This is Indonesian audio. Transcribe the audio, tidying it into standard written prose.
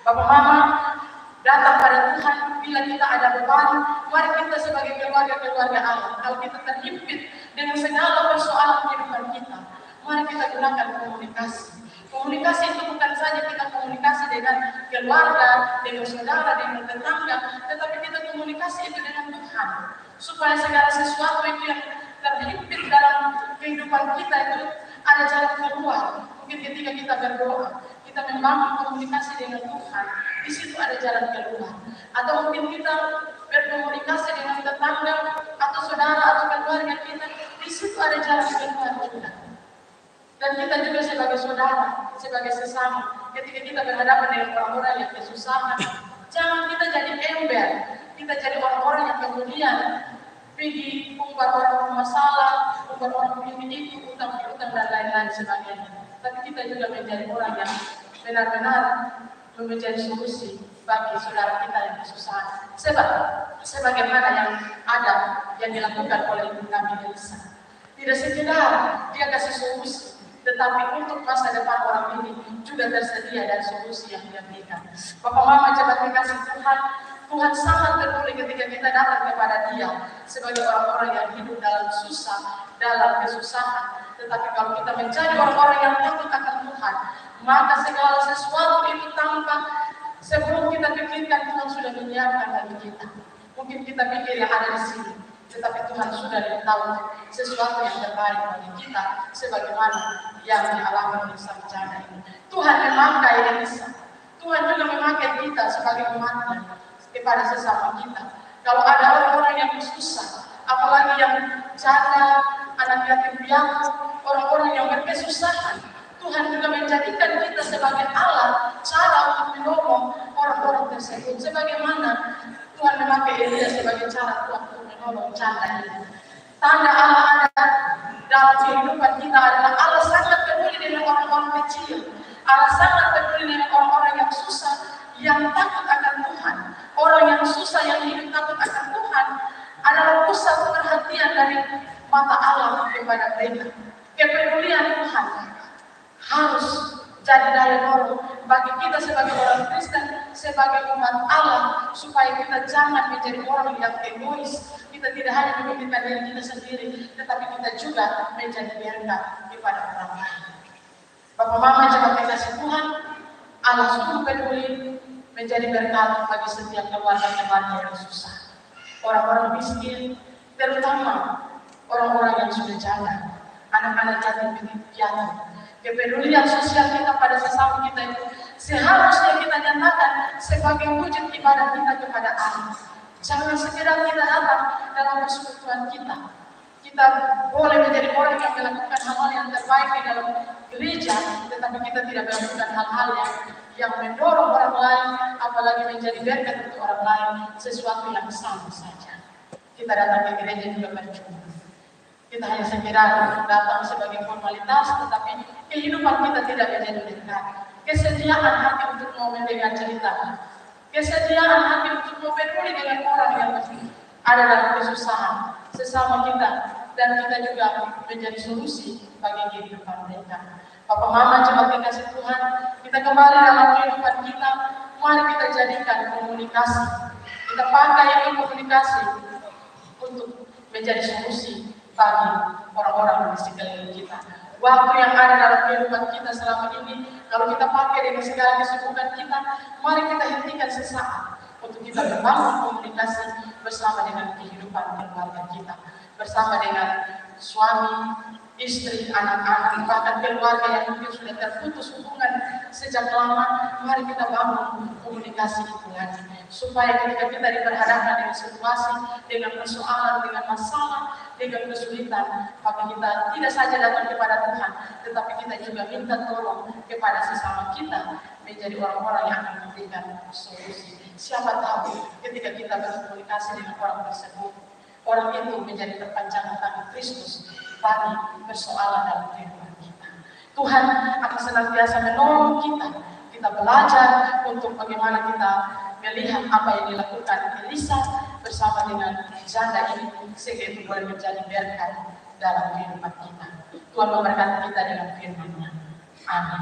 Bapak Mama, datang pada Tuhan bila kita ada beban. Mari kita sebagai keluarga Allah, kalau kita terhimpit dengan segala persoalan kehidupan kita, mari kita gunakan komunikasi. Komunikasi itu bukan saja kita komunikasi dengan keluarga, dengan saudara, dengan tetangga, tetapi kita komunikasi itu dengan Tuhan, supaya segala sesuatu itu yang terhimpit dalam kehidupan kita itu ada jalan keluar. Mungkin ketika kita berdoa, kita membangun komunikasi dengan Tuhan, di situ ada jalan keluar. Atau mungkin kita berkomunikasi dengan tetangga atau saudara atau keluarga kita, di situ ada jalan keluar juga. Dan kita juga sebagai saudara, sebagai sesama, ketika kita berhadapan dengan orang-orang yang kesusahan, jangan kita jadi ember, kita jadi orang-orang yang kemudian pergi umbar orang masalah, umbar orang ini itu, utang dan lain-lain sebagainya. Tapi kita juga menjadi orang yang benar-benar menjadi solusi bagi saudara kita yang kesusahan. Sebagaimana yang ada yang dilakukan oleh Ibu Nabi Elisa, tidak sekedar dia kasih solusi, tetapi untuk masa depan orang ini juga tersedia dan solusi yang dia berikan. Bapak Mama, coba kasih Tuhan sangat peduli ketika kita datang kepada Dia sebagai orang-orang yang hidup dalam susah, dalam kesusahan. Tetapi kalau kita menjadi orang-orang yang takut akan Tuhan, maka segala sesuatu itu tanpa sebelum kita pikirkan, Tuhan sudah menyiapkan bagi kita. Mungkin kita pikir yang ada di sini, tetapi Tuhan sudah tahu sesuatu yang terbaik bagi kita, sebagaimana yang dialami oleh sang janda ini. Tuhan memakai Elisa, Tuhan juga memakai kita sebagai umatnya kepada sesama kita. Kalau ada orang-orang yang susah, apalagi yang janda, anak yatim piatu, orang-orang yang berkesusahan, Tuhan juga menjadikan kita sebagai alat cara untuk menolong orang-orang tersebut. Sebagaimana Tuhan memakai Elia sebagai cara Tuhan untuk menolong janda ini. Tanda Allah ada dalam kehidupan kita adalah Allah sangat peduli dengan orang-orang kecil. Allah sangat peduli dengan orang-orang yang susah, yang takut akan Tuhan. Orang yang susah, yang hidup takut akan Tuhan adalah pusat perhatian dari mata Allah kepada mereka. Kepedulian Tuhan harus jadi daya dorong bagi kita sebagai orang Kristen, sebagai umat Allah, supaya kita jangan menjadi orang yang egois. Kita tidak hanya memikirkan diri kita sendiri, tetapi kita juga menjadi berkat kepada orang lain. Bapak Mama, coba kasih Tuhan, Allah sungguh peduli menjadi berkat bagi setiap keluarga-keluarga yang susah, orang-orang miskin, terutama orang-orang yang sudah janda, anak-anak yatim piatu. Kepedulian sosial kita pada sesama kita itu seharusnya kita nyatakan sebagai wujud ibadah kita kepada Allah. Jangan sekedar kita datang dalam persekutuan kita. Kita boleh menjadi orang yang melakukan hal-hal yang terbaik di dalam gereja, tetapi kita tidak melakukan hal-hal yang mendorong orang lain, apalagi menjadi berkat untuk orang lain, sesuatu yang sama saja. Kita datang ke gereja juga percuma. Kita hanya sekedar datang sebagai formalitas, tetapi kehidupan kita tidak menjadi berkat. Kesediaan hati untuk mau mendengar cerita, kesediaan hati untuk mau peduli dengan orang yang ada dalam kesusahan sesama kita, dan kita juga menjadi solusi bagi kehidupan mereka. Bapak Mama, coba kasih Tuhan, kita kembali dalam kehidupan kita, mari kita jadikan komunikasi. Kita pakai itu komunikasi untuk menjadi solusi bagi orang-orang di sekeliling kita. Waktu yang ada dalam kehidupan kita selama ini, kalau kita pakai dengan segala kesibukan kita, mari kita hentikan sesaat untuk kita membangun komunikasi bersama dengan kehidupan keluarga kita, bersama dengan suami, istri, anak-anak, bahkan keluarga yang mungkin sudah terputus hubungan sejak lama. Mari kita bangun komunikasi itu lagi, supaya ketika kita diperhadapkan dengan situasi, dengan persoalan, dengan masalah, dengan kesulitan, maka kita tidak saja datang kepada Tuhan, tetapi kita juga minta tolong kepada sesama kita, menjadi orang-orang yang akan memberikan solusi. Siapa tahu ketika kita berkomunikasi dengan orang tersebut, orang itu menjadi perpanjangan tangan Kristus bagi persoalan dalam kehidupan kita. Tuhan akan senantiasa menolong kita. Kita belajar untuk bagaimana kita melihat apa yang dilakukan Elisa bersama dengan janda ini, sehingga itu boleh menjadi berkat dalam kehidupan kita. Tuhan memberkati kita dengan firman-Nya. Amin.